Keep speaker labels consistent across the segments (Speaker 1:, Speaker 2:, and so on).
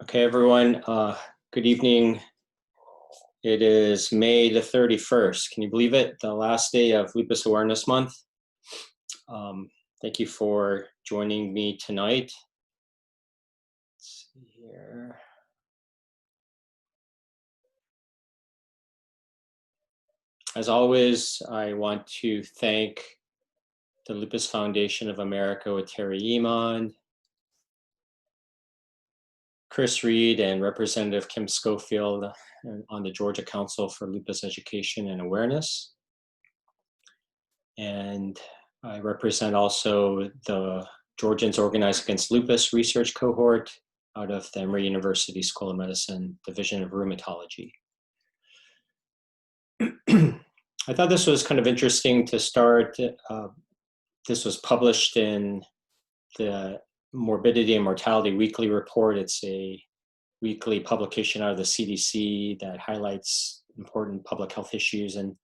Speaker 1: Okay, everyone, good evening. It is May the 31st. Can you believe it? The last day of Lupus Awareness Month. Um, Thank you for joining me tonight. Let's see here. As always, I want to thank the Lupus Foundation of America with Terry Iman, Chris Reed, and Representative Kim Schofield on the Georgia Council for Lupus Education and Awareness. And I represent also the Georgians Organized Against Lupus research cohort out of the Emory University School of Medicine, Division of Rheumatology. I thought this was kind of interesting to start. This was published in the Morbidity and Mortality Weekly Report. It's a weekly publication out of the CDC that highlights important public health issues. And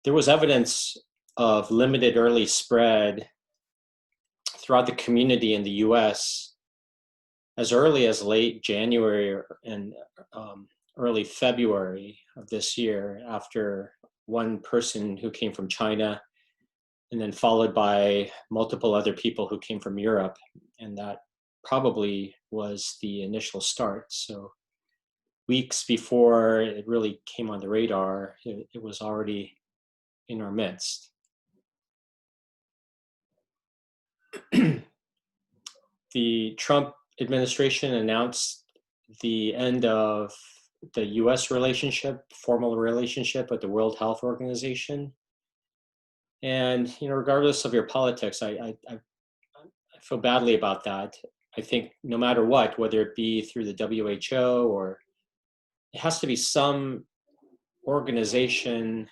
Speaker 1: there was evidence of limited early spread throughout the community in the US as early as late January and early February of this year, after one person who came from China and then followed by multiple other people who came from Europe. And that probably was the initial start. So weeks before it really came on the radar, it was already in our midst. The Trump administration announced the end of the US relationship, formal relationship with the World Health Organization. And, regardless of your politics, I feel badly about that. I think no matter what, whether it be through the WHO or it has to be some organization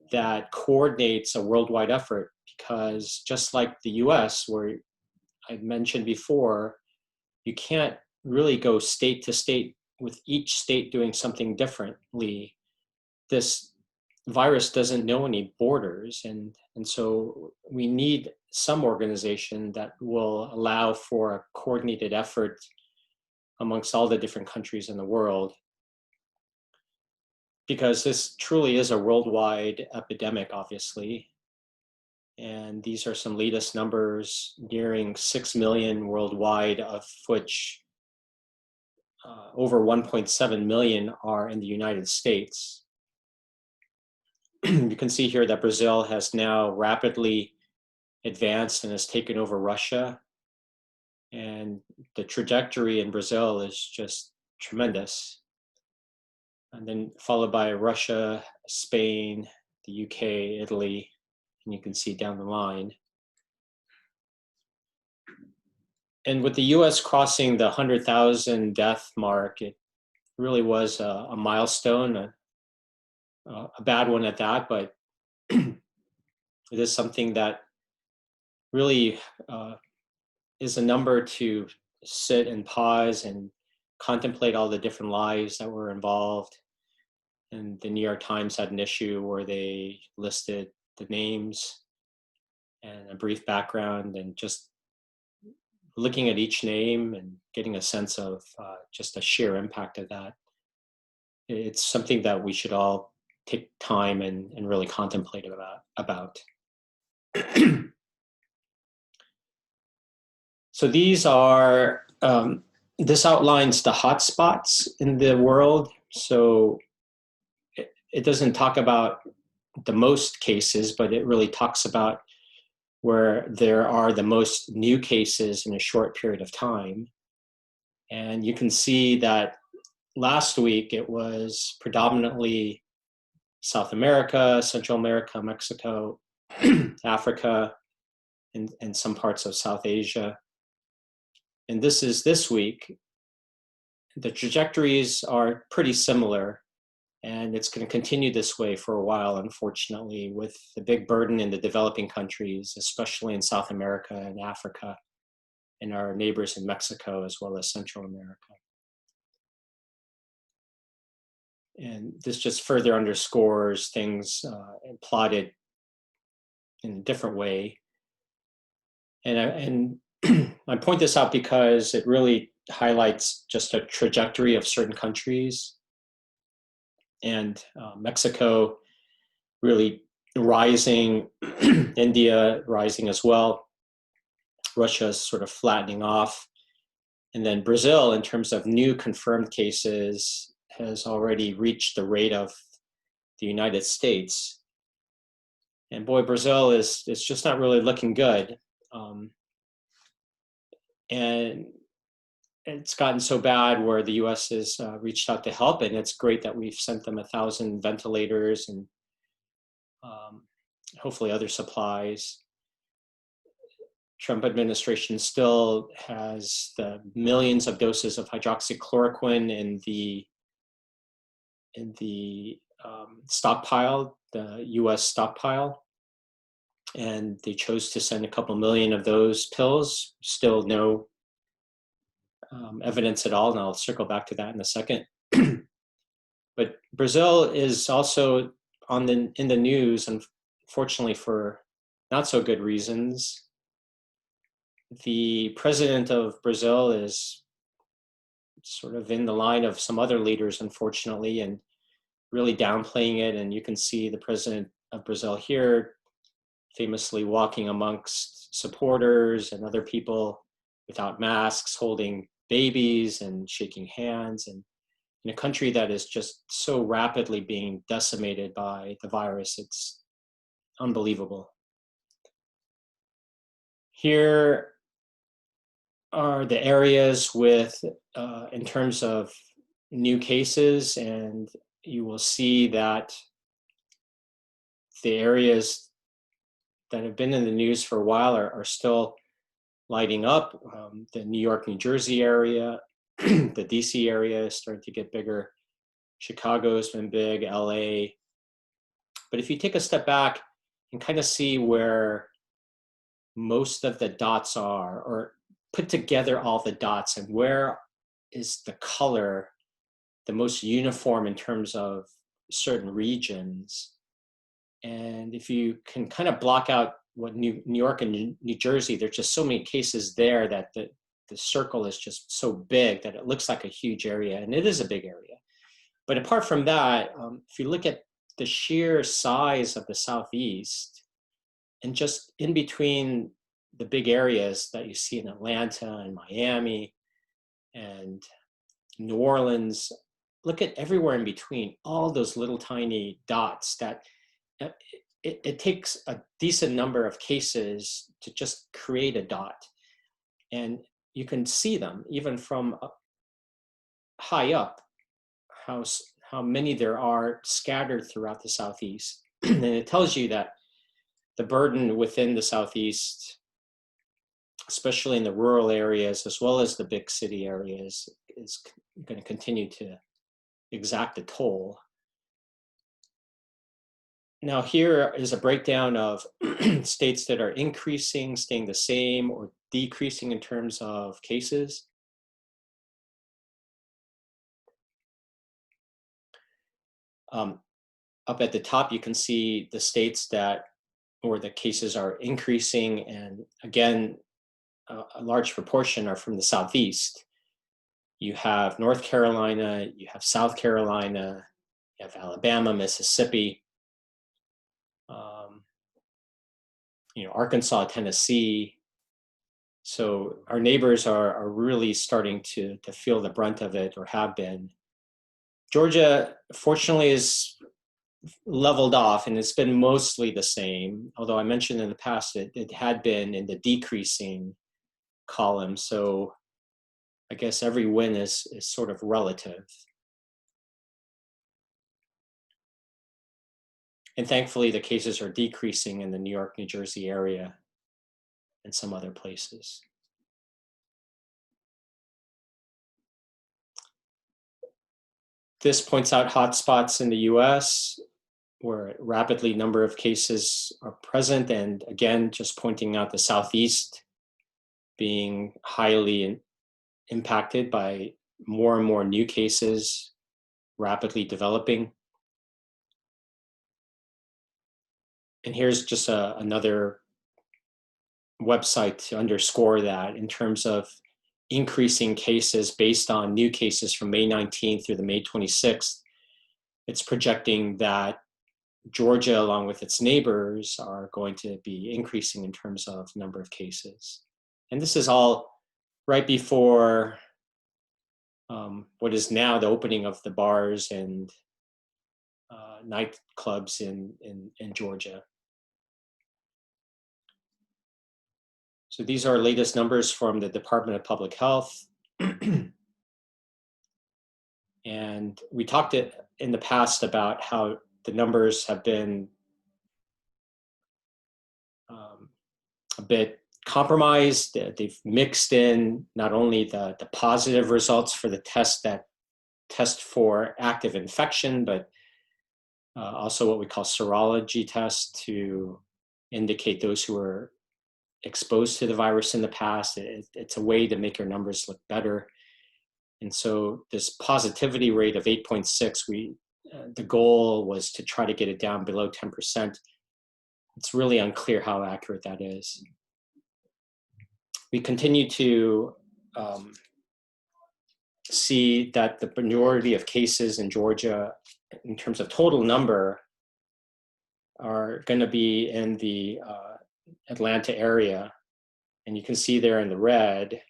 Speaker 1: that coordinates a worldwide effort, because just like the US, where I mentioned before, you can't really go state to state with each state doing something differently. This virus doesn't know any borders, and so we need some organization that will allow for a coordinated effort amongst all the different countries in the world, because this truly is a worldwide epidemic, obviously. And these are some latest numbers, nearing 6 million worldwide, of which over 1.7 million are in the United States. You can see here that Brazil has now rapidly advanced and has taken over Russia. And the trajectory in Brazil is just tremendous. And then followed by Russia, Spain, the UK, Italy, and you can see down the line. And with the US crossing the 100,000 death mark, it really was a milestone, a bad one at that, but it is something that really is a number to sit and pause and contemplate all the different lives that were involved. And the New York Times had an issue where they listed the names and a brief background, and just looking at each name and getting a sense of just the sheer impact of that. It's something that we should all take time and really contemplate about. So these are, this outlines the hotspots in the world. So it doesn't talk about the most cases, but it really talks about where there are the most new cases in a short period of time. And you can see that last week it was predominantly South America, Central America, Mexico, Africa, and some parts of South Asia. And this week, the trajectories are pretty similar, and it's going to continue this way for a while, unfortunately, with the big burden in the developing countries, especially in South America and Africa, and our neighbors in Mexico, as well as Central America. And this just further underscores things plotted in a different way. And I point this out because it really highlights just a trajectory of certain countries, and Mexico really rising, India rising as well, Russia is sort of flattening off, and then Brazil, in terms of new confirmed cases, has already reached the rate of the United States. And boy, Brazil is just not really looking good. And it's gotten so bad where the U.S. has reached out to help, and it's great that we've sent them 1,000 ventilators and hopefully other supplies. Trump administration still has the millions of doses of hydroxychloroquine in the stockpile, the U.S. stockpile, and they chose to send a couple million of those pills. Still no evidence at all, and I'll circle back to that in a second. But Brazil is also in the news, unfortunately for not so good reasons. The president of Brazil is sort of in the line of some other leaders, unfortunately, and really downplaying it. And you can see the president of Brazil here famously walking amongst supporters and other people without masks, holding babies and shaking hands, and in a country that is just so rapidly being decimated by the virus. It's unbelievable. Here are the areas with, in terms of new cases, and you will see that the areas that have been in the news for a while are still lighting up. The New York, New Jersey area, the DC area is starting to get bigger. Chicago's been big, LA. But if you take a step back and kind of see where most of the dots are, or put together all the dots, and where is the color the most uniform in terms of certain regions. And if you can kind of block out what New York and New Jersey, there's just so many cases there that the circle is just so big that it looks like a huge area, and it is a big area. But apart from that, if you look at the sheer size of the Southeast, and just in between the big areas that you see in Atlanta and Miami and New Orleans, look at everywhere in between, all those little tiny dots that it takes a decent number of cases to just create a dot. And you can see them even from high up, how many there are scattered throughout the Southeast. And it tells you that the burden within the Southeast, especially in the rural areas as well as the big city areas, is going to continue to exact a toll. Now here is a breakdown of states that are increasing, staying the same, or decreasing in terms of cases. Up at the top, you can see the states where the cases are increasing, and again, a large proportion are from the Southeast. You have North Carolina, you have South Carolina, you have Alabama, Mississippi, Arkansas, Tennessee. So our neighbors are really starting to feel the brunt of it, or have been. Georgia, fortunately, is leveled off, and it's been mostly the same. Although I mentioned in the past it had been in the decreasing column. So I guess every win is sort of relative. And thankfully, the cases are decreasing in the New York, New Jersey area and some other places. This points out hotspots in the US where rapidly number of cases are present. And again, just pointing out the Southeast being highly impacted by more and more new cases rapidly developing. And here's just another website to underscore that in terms of increasing cases based on new cases from May 19th through the May 26th. It's projecting that Georgia, along with its neighbors, are going to be increasing in terms of number of cases. And this is all right before what is now the opening of the bars and nightclubs in Georgia. So these are latest numbers from the Department of Public Health. And we talked in the past about how the numbers have been a bit compromised. They've mixed in not only the positive results for the test that test for active infection, but also what we call serology tests to indicate those who are exposed to the virus in the past. It's a way to make your numbers look better. And so this positivity rate of 8.6, the goal was to try to get it down below 10%. It's really unclear how accurate that is. We continue to see that the majority of cases in Georgia, in terms of total number, are going to be in the Atlanta area. And you can see there in the red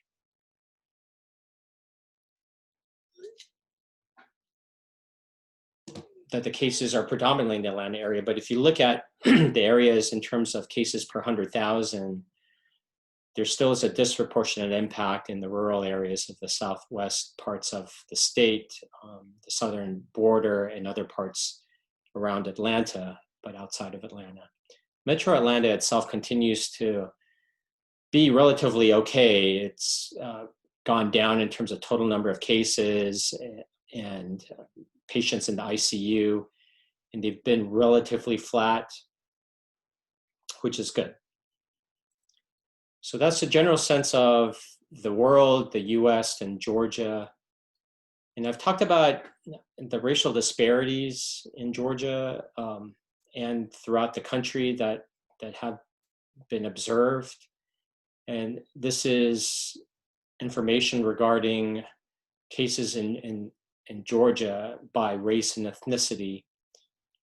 Speaker 1: that the cases are predominantly in the Atlanta area. But if you look at the areas in terms of cases per 100,000, there still is a disproportionate impact in the rural areas of the southwest parts of the state, the southern border, and other parts around Atlanta, but outside of Atlanta. Metro Atlanta itself continues to be relatively okay. It's gone down in terms of total number of cases and patients in the ICU, and they've been relatively flat, which is good. So that's a general sense of the world, the US, and Georgia. And I've talked about the racial disparities in Georgia and throughout the country that have been observed. And this is information regarding cases in Georgia by race and ethnicity.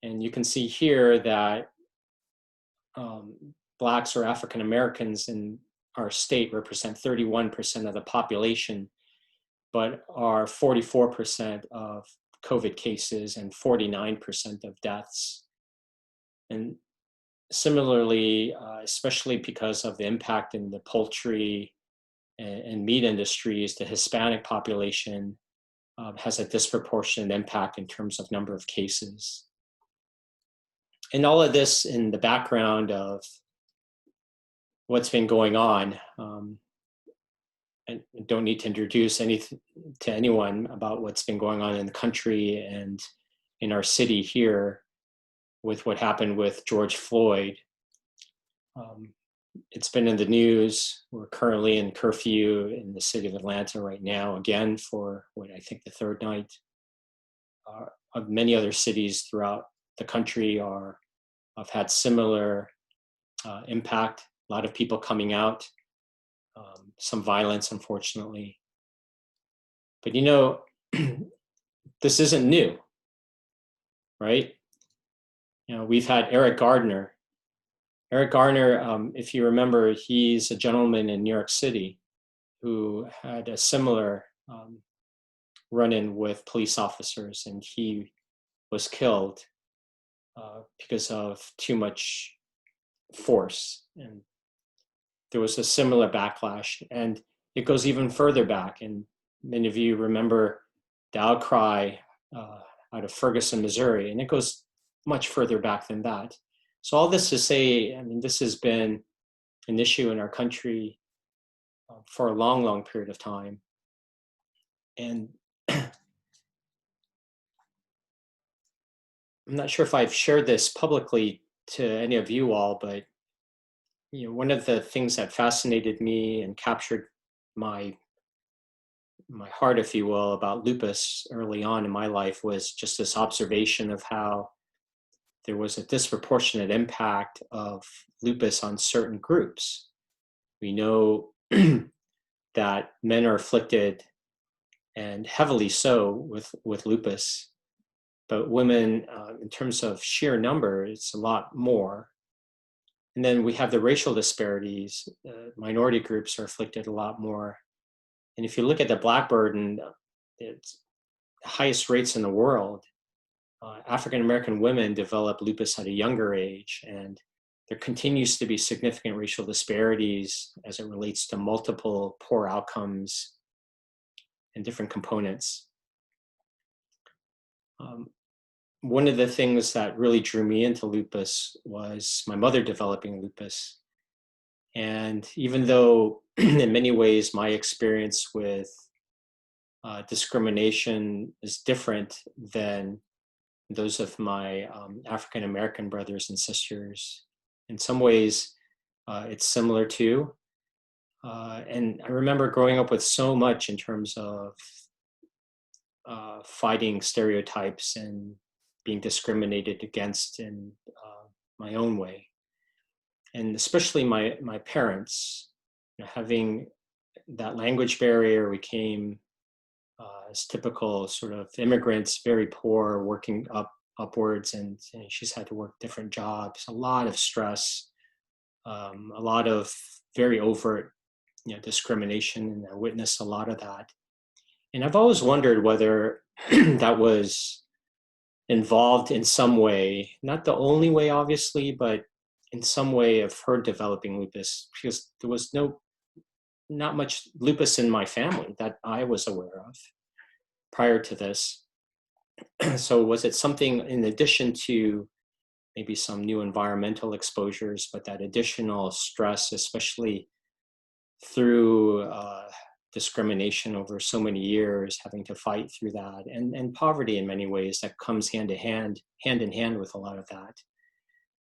Speaker 1: And you can see here that Blacks or African Americans in our state represent 31% of the population, but are 44% of COVID cases and 49% of deaths. And similarly, especially because of the impact in the poultry and meat industries, the Hispanic population has a disproportionate impact in terms of number of cases. And all of this in the background of what's been going on. I don't need to introduce anything to anyone about what's been going on in the country and in our city here with what happened with George Floyd. It's been in the news. We're currently in curfew in the city of Atlanta right now, again, for what I think the third night. Many other cities throughout the country have had similar impact. A lot of people coming out, some violence, unfortunately. But you know, this isn't new, right? You know, we've had Eric Gardner. Eric Garner, if you remember, he's a gentleman in New York City who had a similar run-in with police officers, and he was killed because of too much force. And there was a similar backlash, and it goes even further back. And many of you remember the outcry out of Ferguson, Missouri, and it goes much further back than that. So all this to say, I mean, this has been an issue in our country for a long, long period of time. And I'm not sure if I've shared this publicly to any of you all, but you know, one of the things that fascinated me and captured my heart, if you will, about lupus early on in my life was just this observation of how there was a disproportionate impact of lupus on certain groups. We know that men are afflicted, and heavily so, with lupus. But women, in terms of sheer number, it's a lot more. And then we have the racial disparities. Minority groups are afflicted a lot more. And if you look at the Black burden, it's the highest rates in the world. African American women develop lupus at a younger age, and there continues to be significant racial disparities as it relates to multiple poor outcomes and different components. One of the things that really drew me into lupus was my mother developing lupus. And even though in many ways my experience with discrimination is different than those of my African American brothers and sisters, in some ways it's similar too. And I remember growing up with so much in terms of fighting stereotypes and being discriminated against in my own way. And especially my parents, having that language barrier. We came as typical sort of immigrants, very poor, working upwards, and she's had to work different jobs, a lot of stress, a lot of very overt discrimination, and I witnessed a lot of that. And I've always wondered whether that was involved in some way, not the only way, obviously, but in some way of her developing lupus, because there was not much lupus in my family that I was aware of prior to this. So was it something in addition to maybe some new environmental exposures, but that additional stress, especially through discrimination over so many years, having to fight through that, and poverty in many ways that comes hand in hand with a lot of that.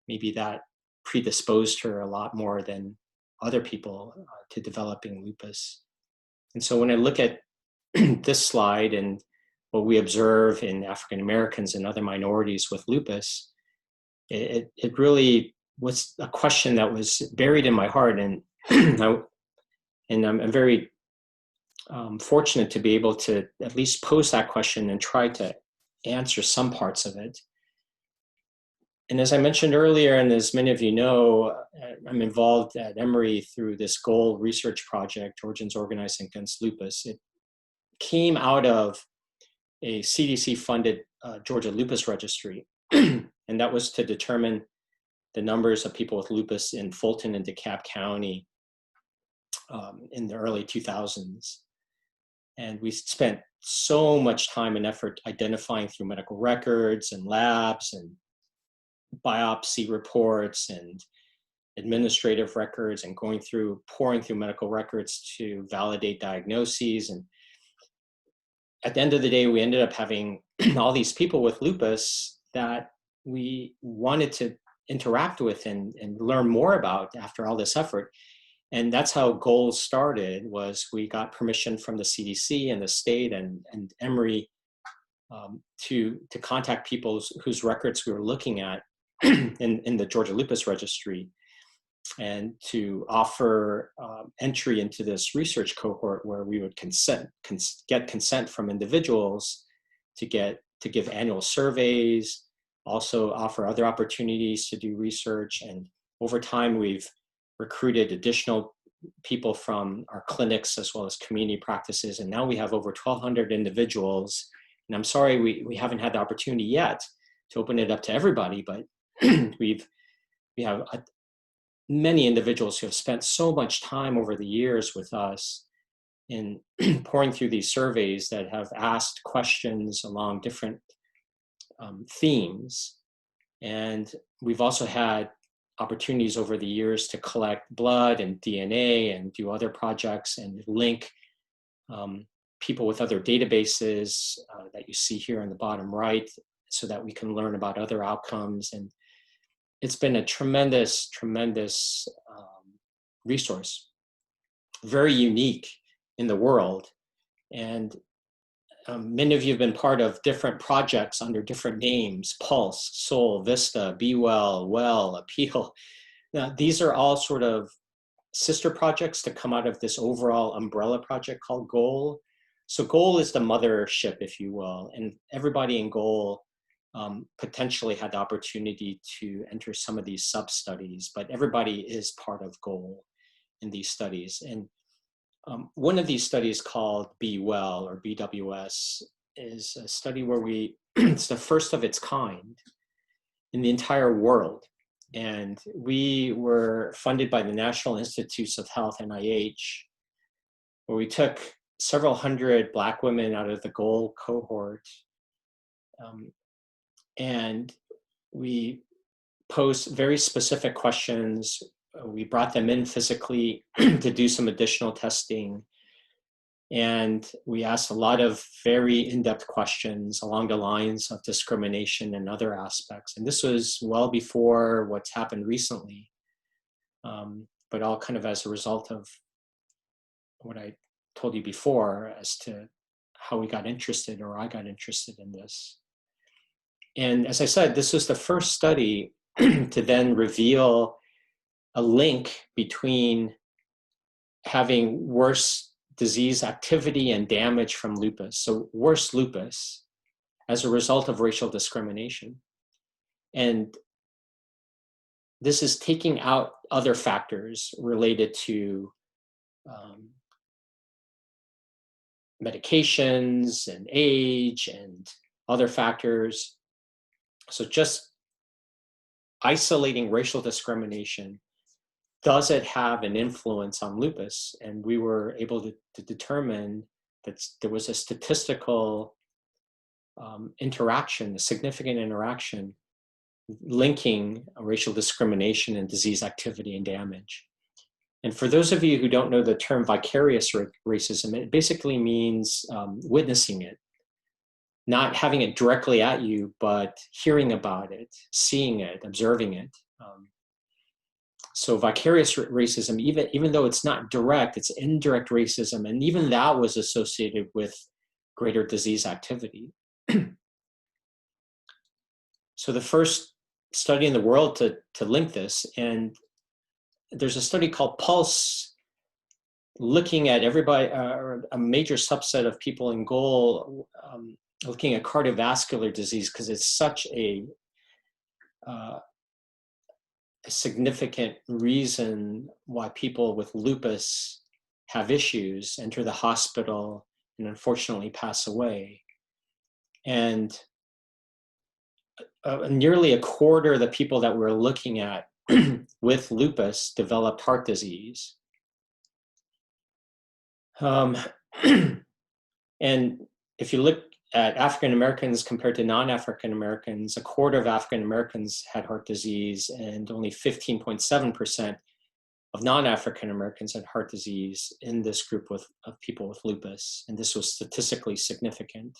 Speaker 1: Maybe that predisposed her a lot more than other people to developing lupus. And so when I look at this slide and what we observe in African Americans and other minorities with lupus, it really was a question that was buried in my heart, and I'm very fortunate to be able to at least pose that question and try to answer some parts of it. And as I mentioned earlier, and as many of you know, I'm involved at Emory through this GOAL research project, Origins Organizing Against Lupus. It came out of a CDC-funded Georgia Lupus Registry, and that was to determine the numbers of people with lupus in Fulton and DeKalb County in the early 2000s. And we spent so much time and effort identifying through medical records and labs and biopsy reports and administrative records, and pouring through medical records to validate diagnoses. And at the end of the day, we ended up having all these people with lupus that we wanted to interact with and learn more about after all this effort. And that's how GOALS started. Was we got permission from the CDC and the state and Emory to contact people whose records we were looking at in the Georgia Lupus Registry, and to offer entry into this research cohort where we would get consent from individuals to give annual surveys, also offer other opportunities to do research. And over time, we've recruited additional people from our clinics as well as community practices. And now we have over 1,200 individuals. And I'm sorry we haven't had the opportunity yet to open it up to everybody, but we have many individuals who have spent so much time over the years with us in pouring through these surveys that have asked questions along different themes. And we've also had opportunities over the years to collect blood and DNA and do other projects and link people with other databases that you see here on the bottom right, so that we can learn about other outcomes. And it's been a tremendous, tremendous resource, very unique in the world. And many of you have been part of different projects under different names: Pulse, Soul, Vista, Be Well, Well, Appeal. Now, these are all sort of sister projects to come out of this overall umbrella project called GOAL. So GOAL is the mothership, if you will, and everybody in GOAL potentially had the opportunity to enter some of these sub-studies, but everybody is part of GOAL in these studies. And one of these studies called Be Well, or BWS, is a study where it's the first of its kind in the entire world. And we were funded by the National Institutes of Health, NIH, where we took several hundred Black women out of the GOAL cohort. And we posed very specific questions. We brought them in physically to do some additional testing. And we asked a lot of very in-depth questions along the lines of discrimination and other aspects. And this was well before what's happened recently, but all kind of as a result of what I told you before as to how we got interested, or I got interested in this. And as I said, this was the first study to then reveal a link between having worse disease activity and damage from lupus, so worse lupus as a result of racial discrimination. And this is taking out other factors related to medications and age and other factors. So just isolating racial discrimination, does it have an influence on lupus? And we were able to determine that there was a statistical interaction, a significant interaction linking racial discrimination and disease activity and damage. And for those of you who don't know the term vicarious racism, it basically means witnessing it, not having it directly at you, but hearing about it, seeing it, observing it. So vicarious racism, even though it's not direct, it's indirect racism, and even that was associated with greater disease activity. So the first study in the world to link this, and there's a study called PULSE, looking at everybody, a major subset of people in GOAL, looking at cardiovascular disease, because it's such a significant reason why people with lupus have issues, enter the hospital, and unfortunately pass away. And nearly a quarter of the people that we're looking at with lupus developed heart disease. And if you look at African Americans compared to non-African Americans, a quarter of African Americans had heart disease, and only 15.7% of non-African Americans had heart disease in this group of people with lupus. And this was statistically significant.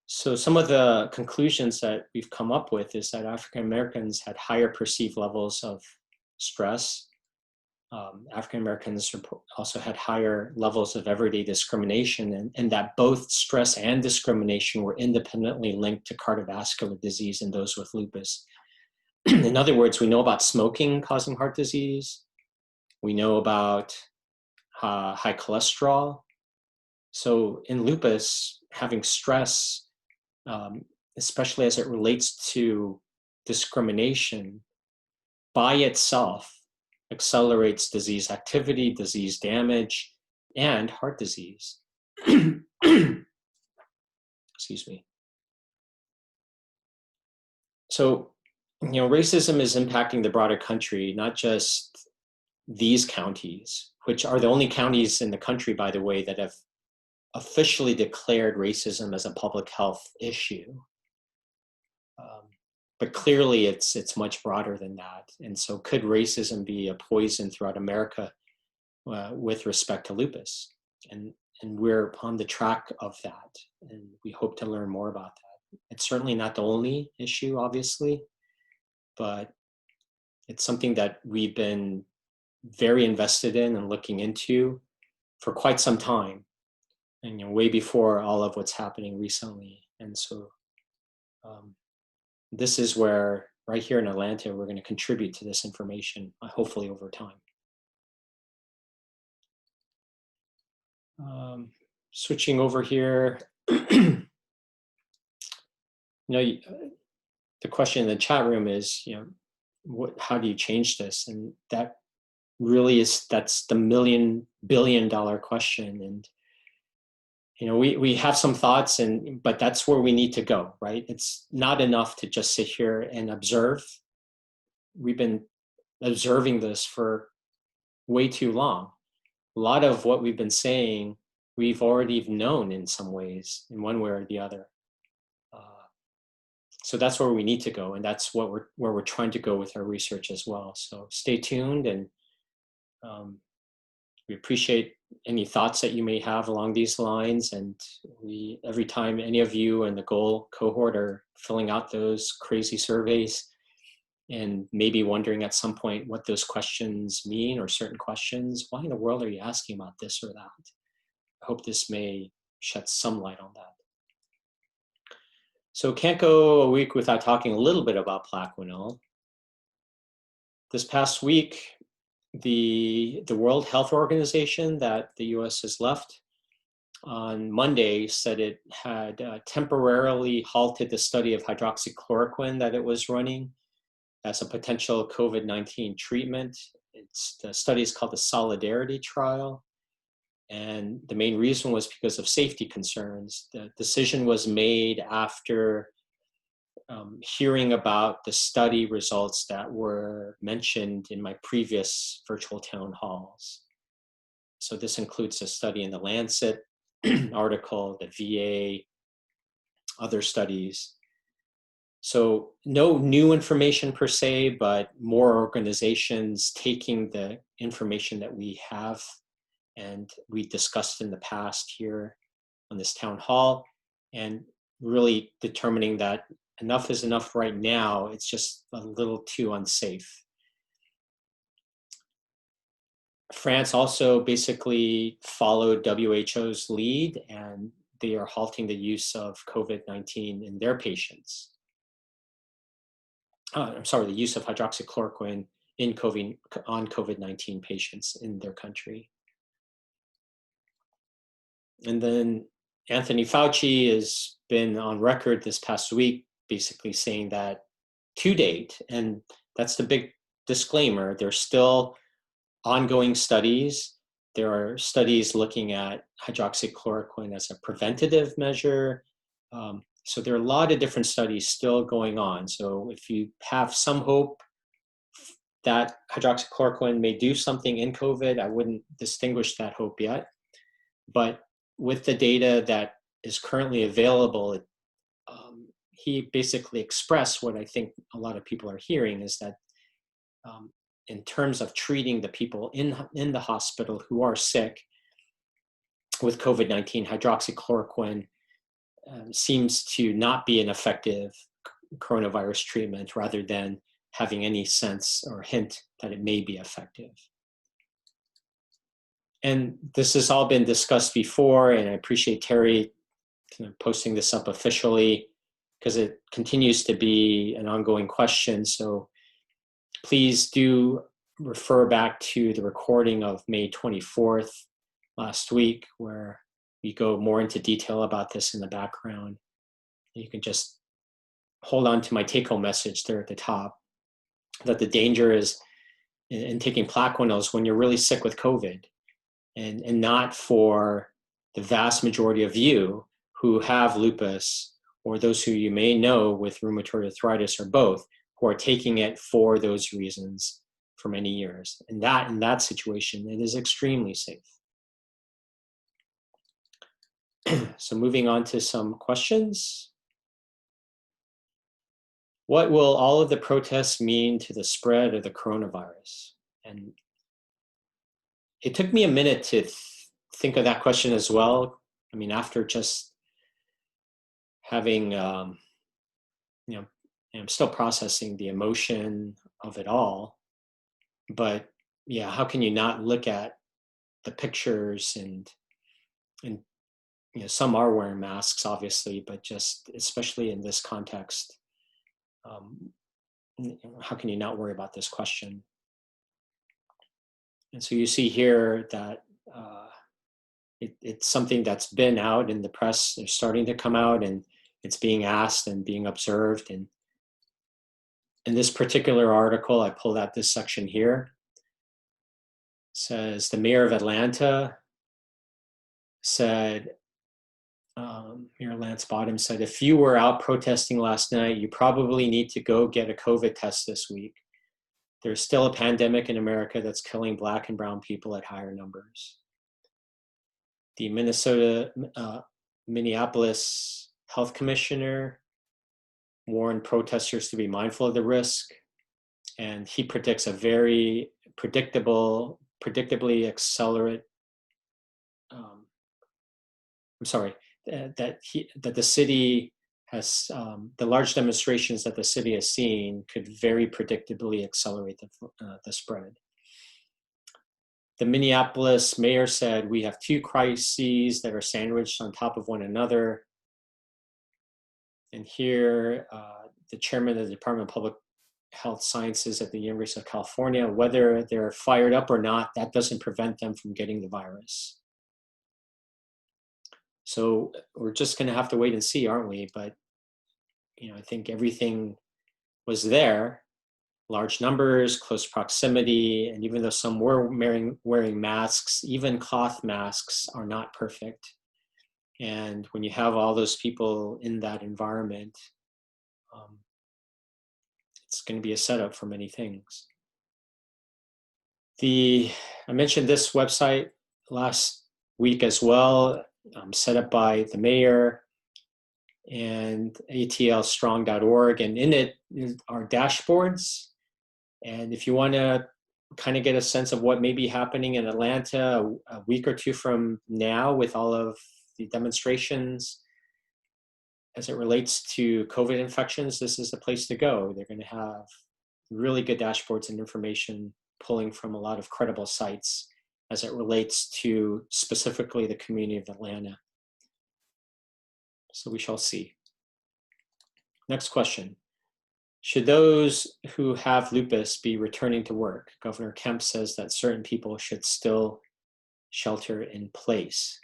Speaker 1: So some of the conclusions that we've come up with is that African Americans had higher perceived levels of stress. African Americans also had higher levels of everyday discrimination, and that both stress and discrimination were independently linked to cardiovascular disease in those with lupus. In other words, we know about smoking causing heart disease. We know about high cholesterol. So in lupus, having stress, especially as it relates to discrimination, by itself accelerates disease activity, disease damage, and heart disease. Excuse me. So, racism is impacting the broader country, not just these counties, which are the only counties in the country, by the way, that have officially declared racism as a public health issue. But clearly it's much broader than that. And so could racism be a poison throughout America with respect to lupus? And we're on the track of that. And we hope to learn more about that. It's certainly not the only issue, obviously, but it's something that we've been very invested in and looking into for quite some time. And way before all of what's happening recently. And so this is where right here in Atlanta, we're going to contribute to this information, hopefully over time. Switching over here, the question in the chat room is, how do you change this? And that really that's the $1,000,000,000,000 question. And we have some thoughts, but that's where we need to go, right? It's not enough to just sit here and observe. We've been observing this for way too long. A lot of what we've been saying, we've already known in some ways, in one way or the other. So that's where we need to go, and that's where we're trying to go with our research as well. So stay tuned, and we appreciate any thoughts that you may have along these lines. And every time any of you in the goal cohort are filling out those crazy surveys and maybe wondering at some point what those questions mean, or certain questions, why in the world are you asking about this or that? I hope this may shed some light on that. So can't go a week without talking a little bit about Plaquenil. This past week, the World Health Organization that the US has left on Monday said it had temporarily halted the study of hydroxychloroquine that it was running as a potential COVID-19 treatment. The study is called the Solidarity Trial. And the main reason was because of safety concerns. The decision was made after hearing about the study results that were mentioned in my previous virtual town halls. So this includes a study in the Lancet article, the VA, other studies. So no new information per se, but more organizations taking the information that we have and we discussed in the past here on this town hall, and really determining that enough is enough right now. It's just a little too unsafe. France also basically followed WHO's lead, and they are halting the use of COVID-19 in their patients. The use of hydroxychloroquine on COVID-19 patients in their country. And then Anthony Fauci has been on record this past week basically saying that to date, and that's the big disclaimer, there's still ongoing studies. There are studies looking at hydroxychloroquine as a preventative measure. So there are a lot of different studies still going on. So if you have some hope that hydroxychloroquine may do something in COVID, I wouldn't distinguish that hope yet. But with the data that is currently available, he basically expressed what I think a lot of people are hearing, is that in terms of treating the people in the hospital who are sick with COVID-19, hydroxychloroquine seems to not be an effective coronavirus treatment, rather than having any sense or hint that it may be effective. And this has all been discussed before, and I appreciate Terry kind of posting this up officially, because it continues to be an ongoing question. So please do refer back to the recording of May 24th last week, where we go more into detail about this in the background. You can just hold on to my take-home message there at the top, that the danger is in taking Plaquenil when you're really sick with COVID, and not for the vast majority of you who have lupus, or those who you may know with rheumatoid arthritis, or both, who are taking it for those reasons for many years. And that, in that situation, it is extremely safe. So moving on to some questions. What will all of the protests mean to the spread of the coronavirus? And it took me a minute to think of that question as well. I mean, after just having, I'm still processing the emotion of it all. But yeah, how can you not look at the pictures and some are wearing masks, obviously, but just especially in this context, how can you not worry about this question? And so you see here that it's something that's been out in the press. They're starting to come out, and it's being asked and being observed. And in this particular article, I pulled out this section here. It says the mayor of Atlanta said, Mayor Lance Bottoms said, if you were out protesting last night, you probably need to go get a COVID test this week. There's still a pandemic in America that's killing Black and brown people at higher numbers. The Minneapolis health commissioner warned protesters to be mindful of the risk, and he predicts a very predictably accelerate. That the city has the large demonstrations that the city has seen could very predictably accelerate the spread. The Minneapolis mayor said, we have two crises that are sandwiched on top of one another. And here, the chairman of the Department of Public Health Sciences at the University of California, whether they're fired up or not, that doesn't prevent them from getting the virus. So we're just going to have to wait and see, aren't we? But, I think everything was there. Large numbers, close proximity, and even though some were wearing masks, even cloth masks are not perfect. And when you have all those people in that environment, it's going to be a setup for many things. I mentioned this website last week as well, set up by the mayor and atlstrong.org, and in it are dashboards. And if you want to kind of get a sense of what may be happening in Atlanta a week or two from now with all of the demonstrations as it relates to COVID infections, this is the place to go. They're going to have really good dashboards and information pulling from a lot of credible sites as it relates to specifically the community of Atlanta. So we shall see. Next question. Should those who have lupus be returning to work? Governor Kemp says that certain people should still shelter in place.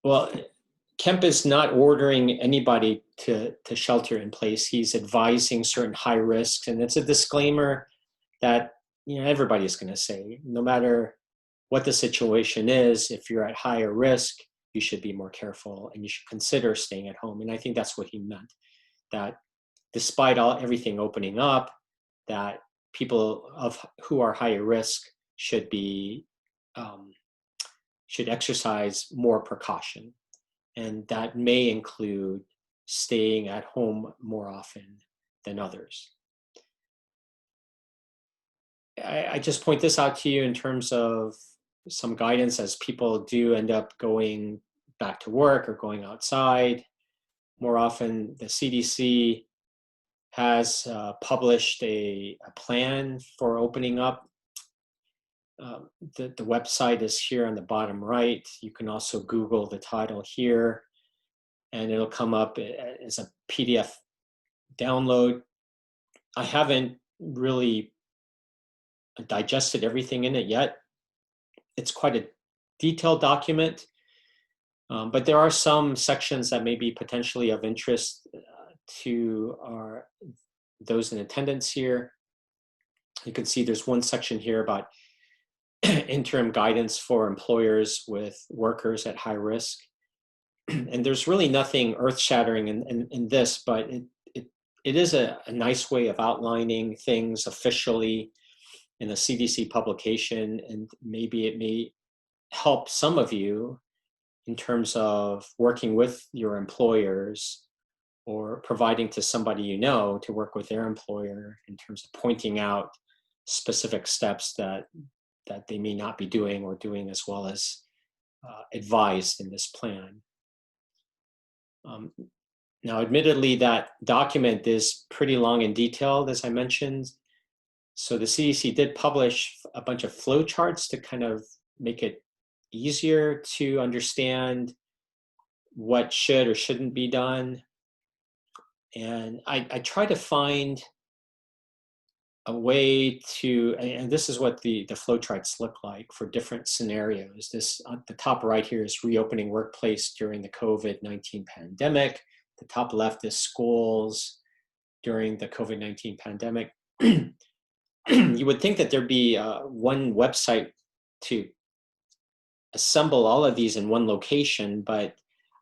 Speaker 1: Well, Kemp is not ordering anybody to shelter in place. He's advising certain high risks, and it's a disclaimer that everybody's going to say, no matter what the situation is, if you're at higher risk, you should be more careful and you should consider staying at home. And I think that's what he meant, that despite everything opening up, that people who are higher risk should exercise more precaution. And that may include staying at home more often than others. I just point this out to you in terms of some guidance as people do end up going back to work or going outside. More often, the CDC has published a plan for opening up. The website is here on the bottom right. You can also Google the title here, and it'll come up as a PDF download. I haven't really digested everything in it yet. It's quite a detailed document, but there are some sections that may be potentially of interest to those in attendance here. You can see there's one section here about interim guidance for employers with workers at high risk. And there's really nothing earth-shattering in this, but it is a nice way of outlining things officially in a CDC publication, and maybe it may help some of you in terms of working with your employers or providing to somebody to work with their employer in terms of pointing out specific steps that they may not be doing or doing as well as advised in this plan. Now, admittedly, that document is pretty long and detailed, as I mentioned. So the CDC did publish a bunch of flow charts to kind of make it easier to understand what should or shouldn't be done. And I try to find a way to, and this is what the flowcharts look like for different scenarios. This at the top right here is reopening workplace during the COVID-19 pandemic. The top left is schools during the COVID-19 pandemic. You would think that there'd be one website to assemble all of these in one location, but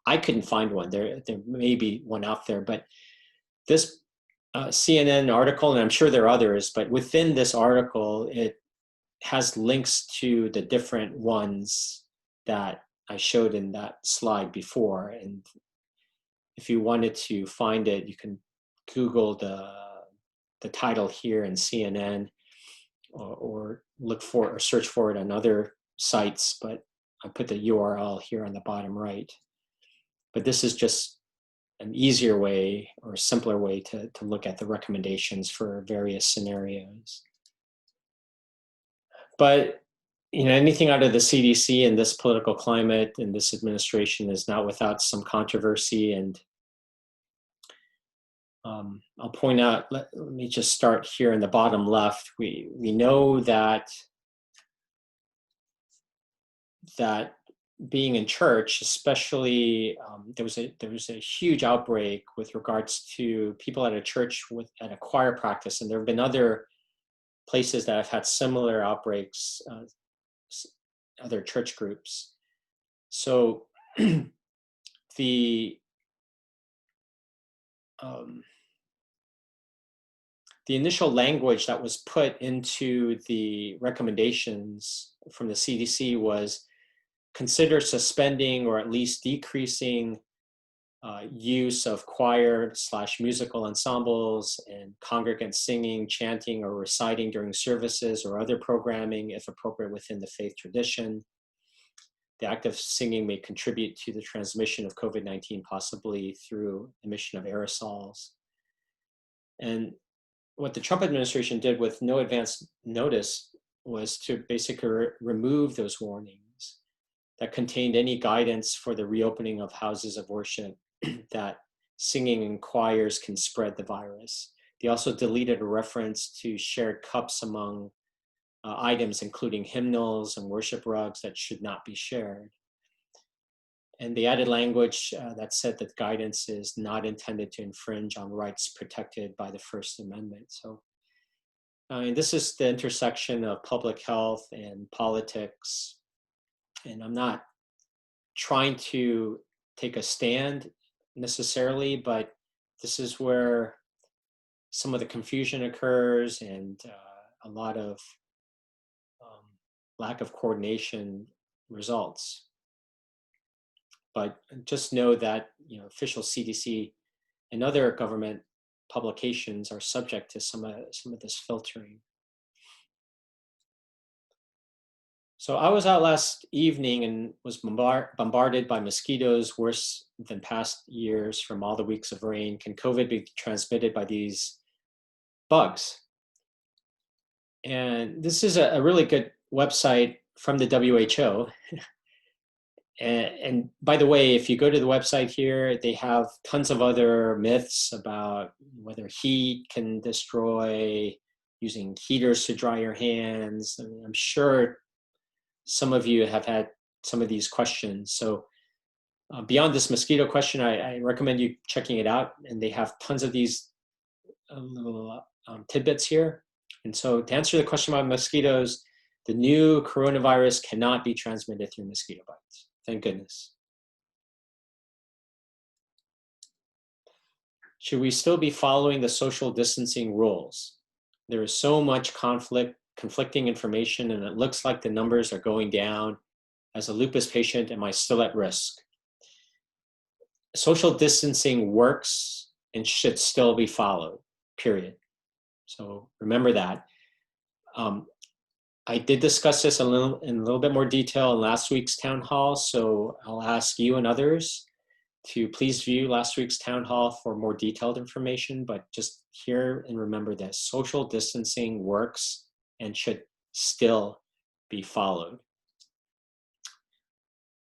Speaker 1: I couldn't find one. There may be one out there, but this CNN article, and I'm sure there are others, but within this article, it has links to the different ones that I showed in that slide before. And if you wanted to find it, you can Google the title here in CNN, or look for or search for it on other sites, but I put the URL here on the bottom right. But this is just an easier way or simpler way to look at the recommendations for various scenarios. But anything out of the CDC in this political climate and this administration is not without some controversy. And I'll point out, let me just start here in the bottom left. We know that being in church, especially, there was a huge outbreak with regards to people at a church at a choir practice, and there have been other places that have had similar outbreaks, other church groups. So the initial language that was put into the recommendations from the CDC was consider suspending or at least decreasing use of choir/musical ensembles and congregant singing, chanting, or reciting during services or other programming, if appropriate, within the faith tradition. The act of singing may contribute to the transmission of COVID-19, possibly through emission of aerosols. And what the Trump administration did with no advance notice was to basically remove those warnings that contained any guidance for the reopening of houses of worship that singing in choirs can spread the virus. They also deleted a reference to shared cups among items, including hymnals and worship rugs that should not be shared. And they added language that said that guidance is not intended to infringe on rights protected by the First Amendment. So and this is the intersection of public health and politics. And I'm not trying to take a stand necessarily, but this is where some of the confusion occurs and a lot of lack of coordination results. But just know that official CDC and other government publications are subject to some of this filtering. So I was out last evening and was bombarded by mosquitoes worse than past years from all the weeks of rain. Can COVID be transmitted by these bugs? And this is a really good website from the WHO. And by the way, if you go to the website here, they have tons of other myths about whether heat can destroy, using heaters to dry your hands. I mean, I'm sure some of you have had some of these questions. So beyond this mosquito question, I recommend you checking it out. And they have tons of these little tidbits here. And so to answer the question about mosquitoes, the new coronavirus cannot be transmitted through mosquito bites. Thank goodness. Should we still be following the social distancing rules? There is so much conflicting information, and it looks like the numbers are going down. As a lupus patient, am I still at risk? Social distancing works and should still be followed, period. So remember that. I did discuss this in a little bit more detail in last week's town hall, so I'll ask you and others to please view last week's town hall for more detailed information, but just hear and remember that social distancing works and should still be followed.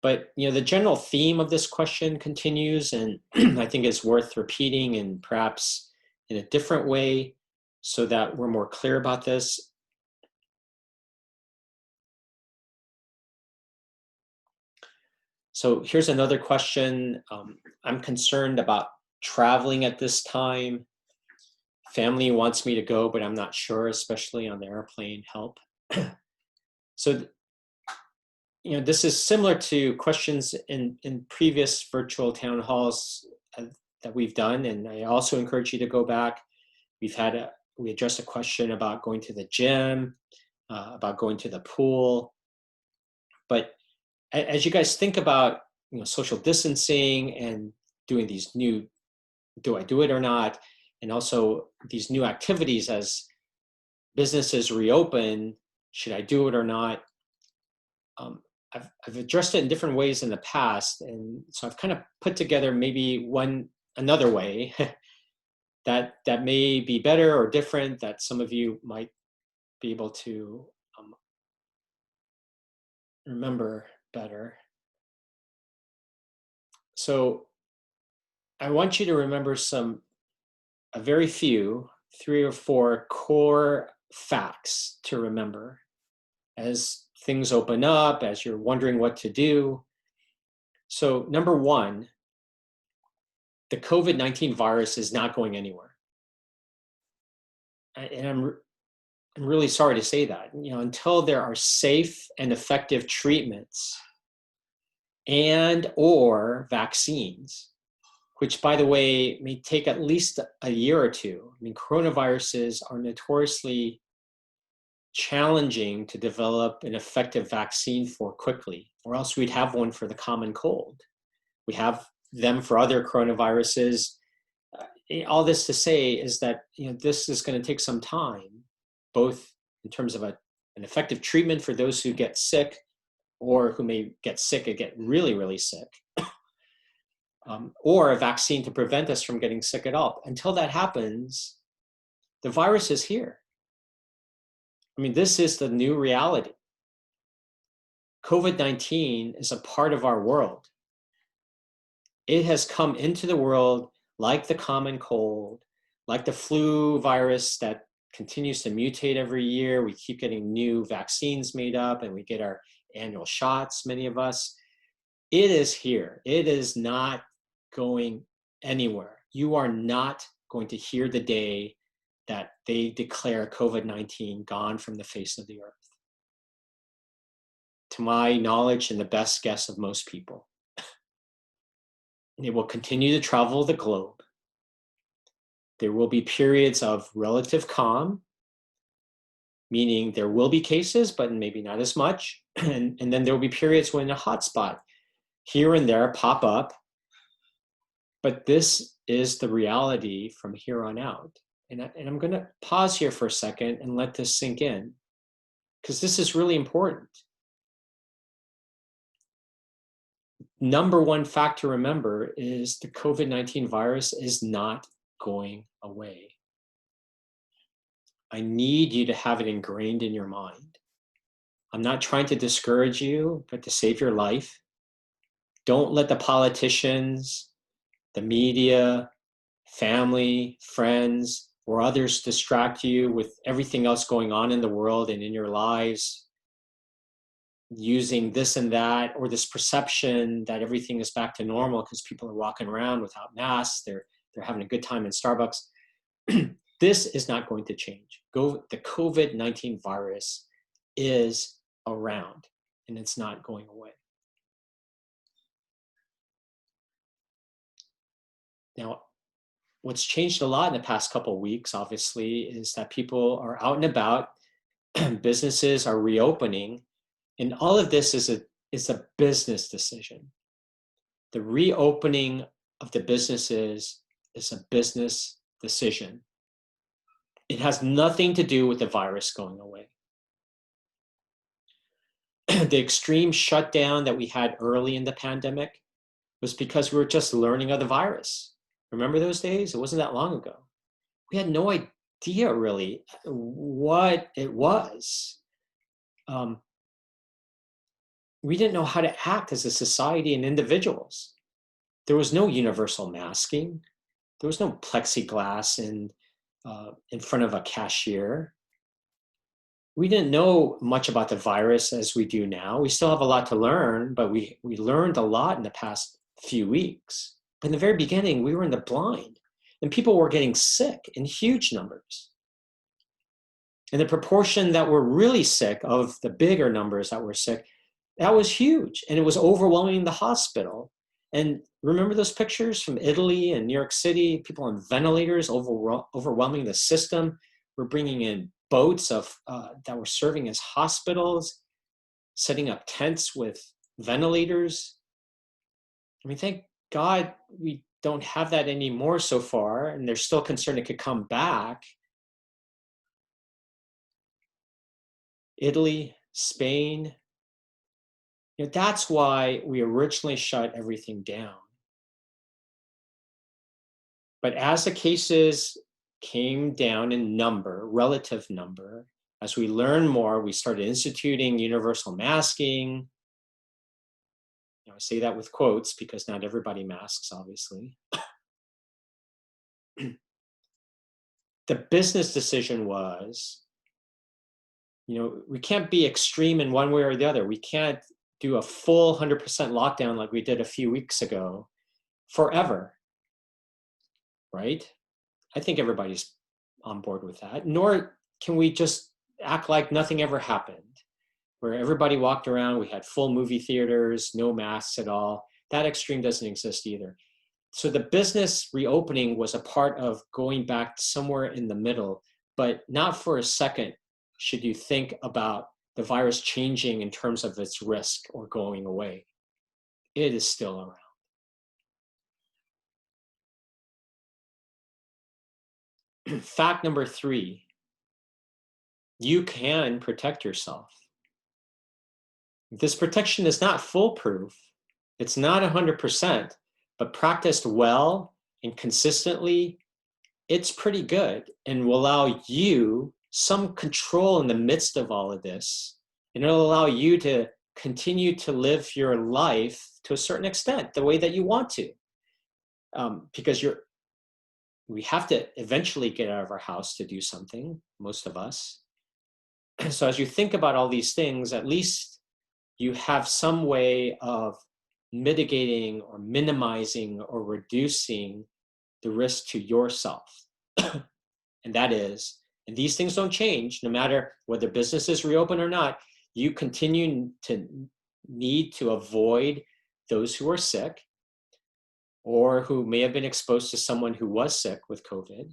Speaker 1: But the general theme of this question continues, and I think it's worth repeating, and perhaps in a different way so that we're more clear about this. So here's another question. I'm concerned about traveling at this time. Family wants me to go, but I'm not sure, especially on the airplane. Help. So this is similar to questions in previous virtual town halls that we've done, and I also encourage you to go back. We addressed a question about going to the gym, about going to the pool, but as you guys think about social distancing and doing these new, do I do it or not, and also these new activities as businesses reopen, should I do it or not? I've addressed it in different ways in the past, and so I've kind of put together maybe another way that may be better or different, that some of you might be able to remember better. So I want you to remember a very few, 3 or 4 core facts to remember as things open up, as you're wondering what to do. So number 1, the COVID-19 virus is not going anywhere. And I'm really sorry to say that. Until there are safe and effective treatments and or vaccines, which, by the way, may take at least a year or two. I mean, coronaviruses are notoriously challenging to develop an effective vaccine for quickly, or else we'd have one for the common cold. We have them for other coronaviruses. All this to say is that this is going to take some time, both in terms of an effective treatment for those who get sick, or who may get sick and get really, really sick, or a vaccine to prevent us from getting sick at all. Until that happens, the virus is here. I mean, this is the new reality. COVID-19 is a part of our world. It has come into the world like the common cold, like the flu virus that continues to mutate every year. We keep getting new vaccines made up, and we get our annual shots, many of us. It is here. It is not going anywhere. You are not going to hear the day that they declare COVID-19 gone from the face of the earth. To my knowledge and the best guess of most people. It will continue to travel the globe. There will be periods of relative calm, meaning there will be cases, but maybe not as much. And then there will be periods when a hotspot here and there pop up. But this is the reality from here on out. And I'm going to pause here for a second and let this sink in, because this is really important. Number 1 fact to remember is the COVID-19 virus is not going away. I need you to have it ingrained in your mind. I'm not trying to discourage you, but to save your life. Don't let the politicians, the media, family, friends, or others distract you with everything else going on in the world and in your lives, using this and that, or this perception that everything is back to normal because people are walking around without masks, they're having a good time in Starbucks. This is not going to change. The COVID-19 virus is around, and it's not going away. Now, what's changed a lot in the past couple of weeks, obviously, is that people are out and about, businesses are reopening, and all of this is a business decision. The reopening of the businesses is a business decision. It has nothing to do with the virus going away. The extreme shutdown that we had early in the pandemic was because we were just learning of the virus. Remember those days? It wasn't that long ago. We had no idea really what it was. we didn't know how to act as a society and individuals. There was no universal masking. There was no plexiglass in front of a cashier. We didn't know much about the virus as we do now. We still have a lot to learn, but we learned a lot in the past few weeks. But in the very beginning, we were in the blind, and people were getting sick in huge numbers. And the proportion that were really sick of the bigger numbers that were sick, that was huge. And it was overwhelming the hospital. And remember those pictures from Italy and New York City, people on ventilators overwhelming the system. We're bringing in boats that were serving as hospitals, setting up tents with ventilators. I mean, thank God we don't have that anymore so far, and there's still concern it could come back. Italy, Spain, that's why we originally shut everything down. But as the cases came down in number, relative number, as we learned more, we started instituting universal masking. I say that with quotes because not everybody masks, obviously. The business decision was, we can't be extreme in one way or the other. We can't do a full 100% lockdown like we did a few weeks ago forever, right? I think everybody's on board with that. Nor can we just act like nothing ever happened, where everybody walked around, we had full movie theaters, no masks at all. That extreme doesn't exist either. So the business reopening was a part of going back somewhere in the middle, but not for a second should you think about the virus changing in terms of its risk or going away. It is still around. Fact number 3, you can protect yourself. This protection is not foolproof. It's not 100%, but practiced well and consistently, it's pretty good and will allow you some control in the midst of all of this. And it'll allow you to continue to live your life to a certain extent, the way that you want to. Because we have to eventually get out of our house to do something, most of us. So as you think about all these things, at least you have some way of mitigating or minimizing or reducing the risk to yourself. And that is, and these things don't change, no matter whether businesses reopen or not, you continue to need to avoid those who are sick or who may have been exposed to someone who was sick with COVID.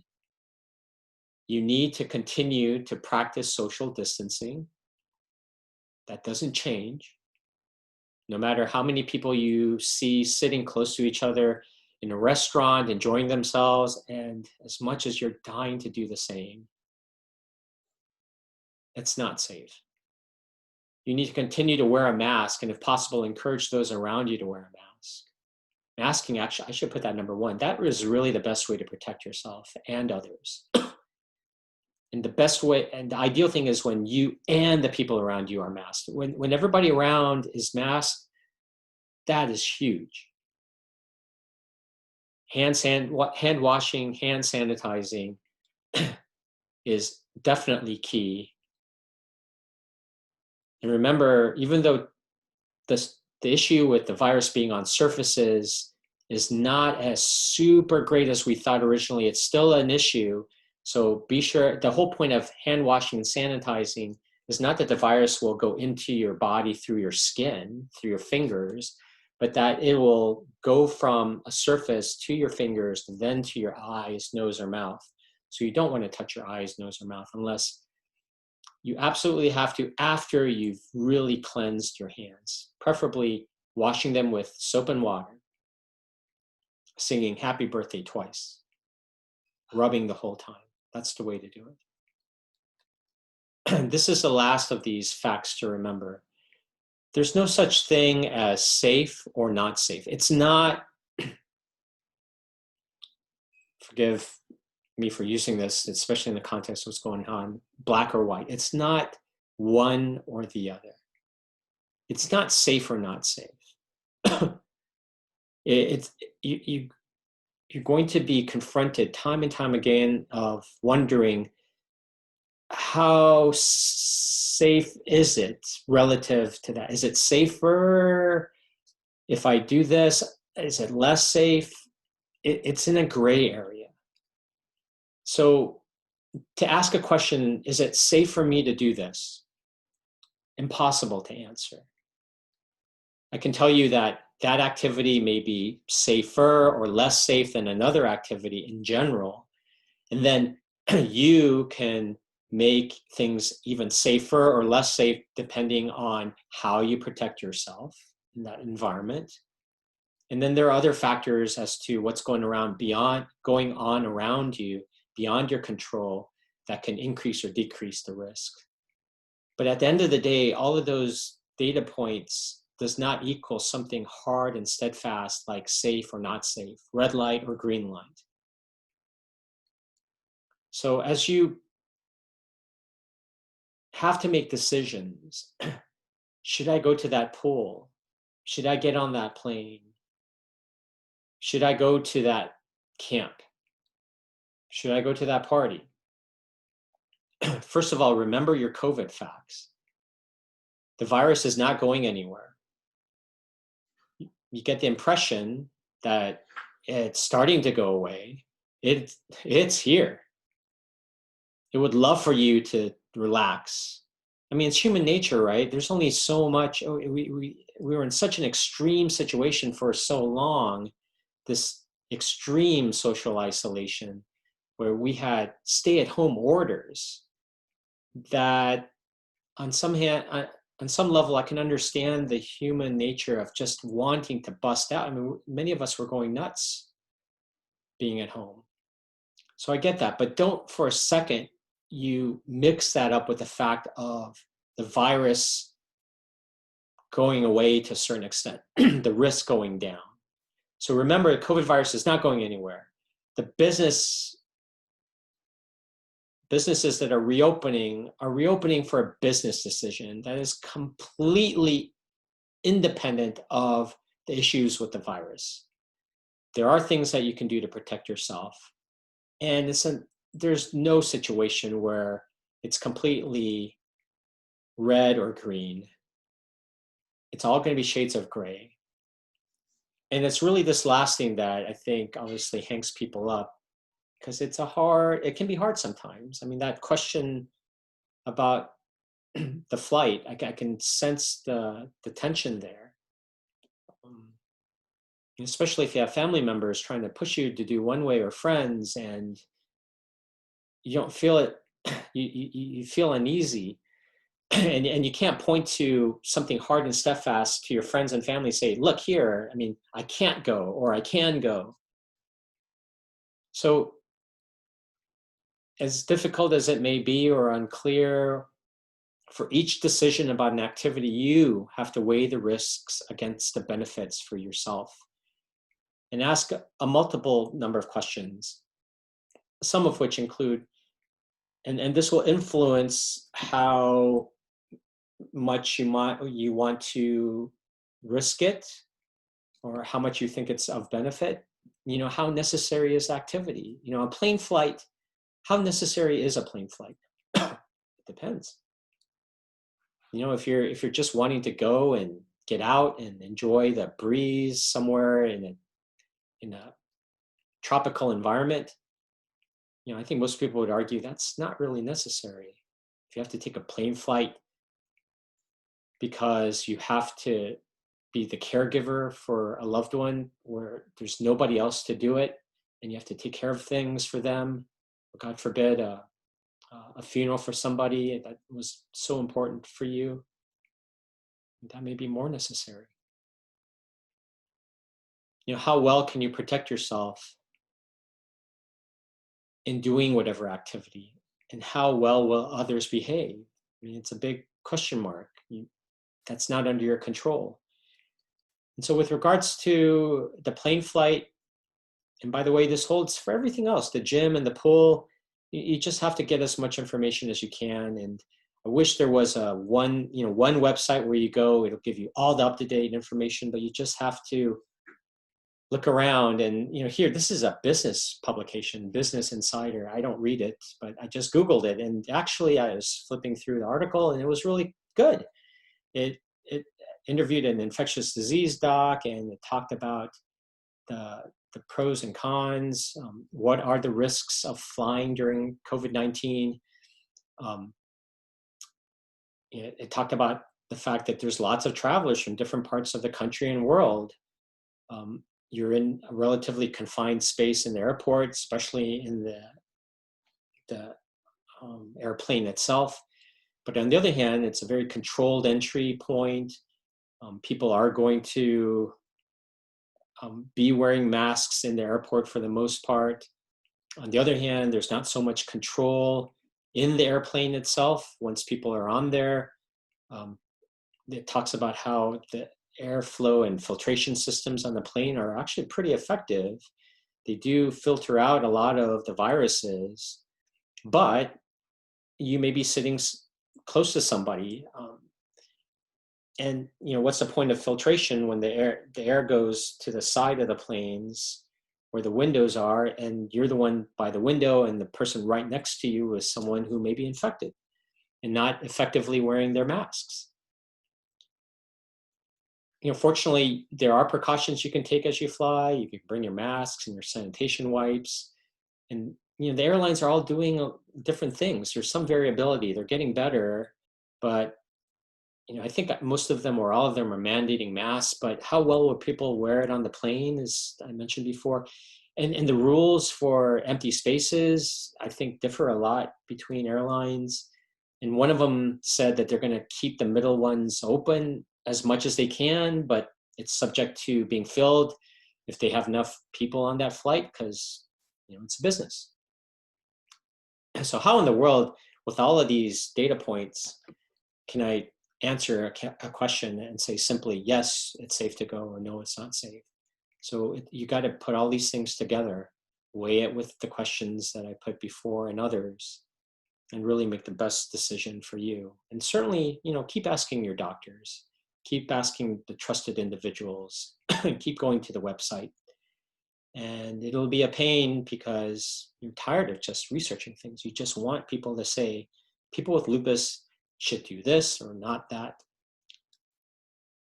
Speaker 1: You need to continue to practice social distancing. That doesn't change. No matter how many people you see sitting close to each other in a restaurant, enjoying themselves, and as much as you're dying to do the same, it's not safe. You need to continue to wear a mask, and if possible, encourage those around you to wear a mask. Masking, actually, I should put that number 1. That is really the best way to protect yourself and others. And the best way, and the ideal thing is when you and the people around you are masked. When everybody around is masked, that is huge. Hand washing, hand sanitizing is definitely key. And remember, even though the issue with the virus being on surfaces is not as super great as we thought originally, it's still an issue. So be sure, the whole point of hand washing and sanitizing is not that the virus will go into your body through your skin, through your fingers, but that it will go from a surface to your fingers, then to your eyes, nose, or mouth. So you don't want to touch your eyes, nose, or mouth unless you absolutely have to after you've really cleansed your hands, preferably washing them with soap and water, singing happy birthday twice, rubbing the whole time. That's the way to do it. This is the last of these facts to remember. There's no such thing as safe or not safe. It's not, forgive me for using this, especially in the context of what's going on, black or white. It's not one or the other. It's not safe or not safe. It's you're going to be confronted time and time again of wondering, how safe is it relative to that? Is it safer if I do this? Is it less safe? It's in a gray area. So to ask a question, is it safe for me to do this? Impossible to answer. I can tell you that that activity may be safer or less safe than another activity in general. And then you can make things even safer or less safe depending on how you protect yourself in that environment. And then there are other factors as to what's going on around you, beyond your control, that can increase or decrease the risk. But at the end of the day, all of those data points does not equal something hard and steadfast like safe or not safe, red light or green light. So as you have to make decisions, should I go to that pool? Should I get on that plane? Should I go to that camp? Should I go to that party? First of all, remember your COVID facts. The virus is not going anywhere. You get the impression that it's starting to go away. It's here. It would love for you to relax. I mean, it's human nature, right? There's only so much. We were in such an extreme situation for so long, this extreme social isolation, where we had stay-at-home orders, that on some level, I can understand the human nature of just wanting to bust out. I mean, many of us were going nuts being at home. So I get that, but don't for a second you mix that up with the fact of the virus going away to a certain extent, the risk going down. So remember, the COVID virus is not going anywhere. The businesses that are reopening for a business decision that is completely independent of the issues with the virus. There are things that you can do to protect yourself. And there's no situation where it's completely red or green. It's all going to be shades of gray. And it's really this last thing that I think obviously hangs people up, because it can be hard sometimes. I mean, that question about the flight, I can sense the tension there. Especially if you have family members trying to push you to do one way, or friends, and you don't feel it, you feel uneasy, and you can't point to something hard and steadfast to your friends and family, say, look here, I mean, I can't go, or I can go. So as difficult as it may be, or unclear, for each decision about an activity, you have to weigh the risks against the benefits for yourself and ask a multiple number of questions, some of which include, and this will influence how much you want to risk it, or how much you think it's of benefit. How necessary is activity? A plane flight, how necessary is a plane flight? It depends. If you're just wanting to go and get out and enjoy the breeze somewhere in a tropical environment, I think most people would argue that's not really necessary. If you have to take a plane flight because you have to be the caregiver for a loved one where there's nobody else to do it, and you have to take care of things for them, or God forbid, a funeral for somebody that was so important for you, that may be more necessary. How well can you protect yourself in doing whatever activity, and how well will others behave? I mean, it's a big question mark. That's not under your control. And so with regards to the plane flight, and by the way, this holds for everything else, the gym and the pool, you just have to get as much information as you can. And I wish there was one website where you go, it'll give you all the up-to-date information, but you just have to look around. And here, this is a business publication, Business Insider. I don't read it, but I just Googled it, and actually I was flipping through the article, and it was really good. It interviewed an infectious disease doc, and it talked about the pros and cons. What are the risks of flying during COVID-19? It talked about the fact that there's lots of travelers from different parts of the country and world. You're in a relatively confined space in the airport, especially in the airplane itself. But on the other hand, it's a very controlled entry point. People are going to be wearing masks in the airport for the most part. On the other hand, there's not so much control in the airplane itself once people are on there. It talks about how the airflow and filtration systems on the plane are actually pretty effective. They do filter out a lot of the viruses, but you may be sitting close to somebody. And what's the point of filtration when the air goes to the side of the planes where the windows are, and you're the one by the window, and the person right next to you is someone who may be infected and not effectively wearing their masks. Fortunately, there are precautions you can take as you fly. You can bring your masks and your sanitation wipes. And the airlines are all doing different things. There's some variability. They're getting better, but I think most of them or all of them are mandating masks, but how well will people wear it on the plane, as I mentioned before? And the rules for empty spaces, I think, differ a lot between airlines. And one of them said that they're going to keep the middle ones open as much as they can, but it's subject to being filled if they have enough people on that flight, because it's a business. So how in the world, with all of these data points, can I answer a question and say simply, yes, it's safe to go, or no, it's not safe? So you got to put all these things together, weigh it with the questions that I put before and others, and really make the best decision for you. And certainly, keep asking your doctors, keep asking the trusted individuals, keep going to the website. And it'll be a pain because you're tired of just researching things. You just want people to say, people with lupus should do this or not that.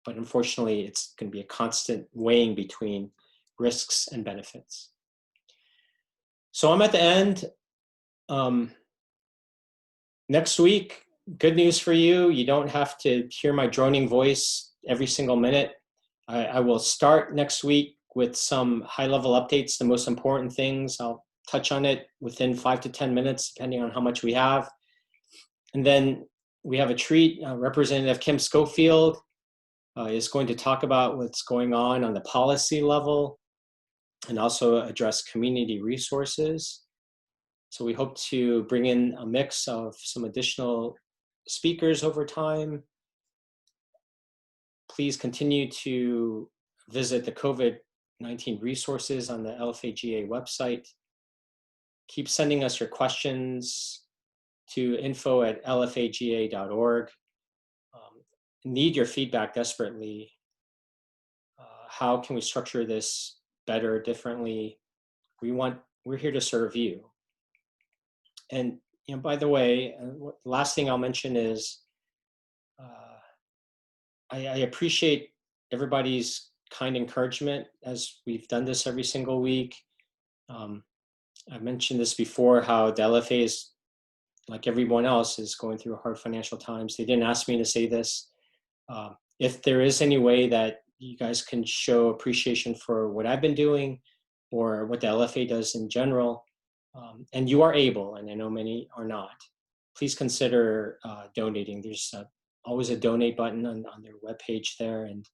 Speaker 1: But unfortunately, it's going to be a constant weighing between risks and benefits. So I'm at the end. Next week, good news for you. You don't have to hear my droning voice every single minute. I will start next week with some high-level updates, the most important things. I'll touch on it within 5 to 10 minutes, depending on how much we have. And then we have a treat. Representative Kim Schofield is going to talk about what's going on the policy level and also address community resources. So we hope to bring in a mix of some additional speakers over time. Please continue to visit the COVID-19 resources on the LFAGA website. Keep sending us your questions to info@lfaga.org. Need your feedback desperately. How can we structure this better, differently? We're here to serve you. And by the way, last thing I'll mention is I appreciate everybody's kind encouragement as we've done this every single week. I've mentioned this before, how the LFA is, like everyone else, is going through hard financial times. They didn't ask me to say this. If there is any way that you guys can show appreciation for what I've been doing or what the LFA does in general, and you are able, and I know many are not, please consider donating. There's always a donate button on their webpage there, and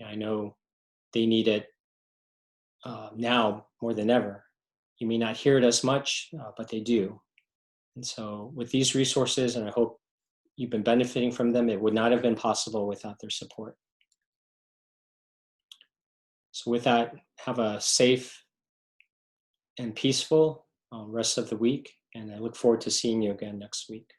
Speaker 1: I know they need it now more than ever. You may not hear it as much, but they do. And so with these resources, and I hope you've been benefiting from them, it would not have been possible without their support. So with that, have a safe and peaceful rest of the week, and I look forward to seeing you again next week.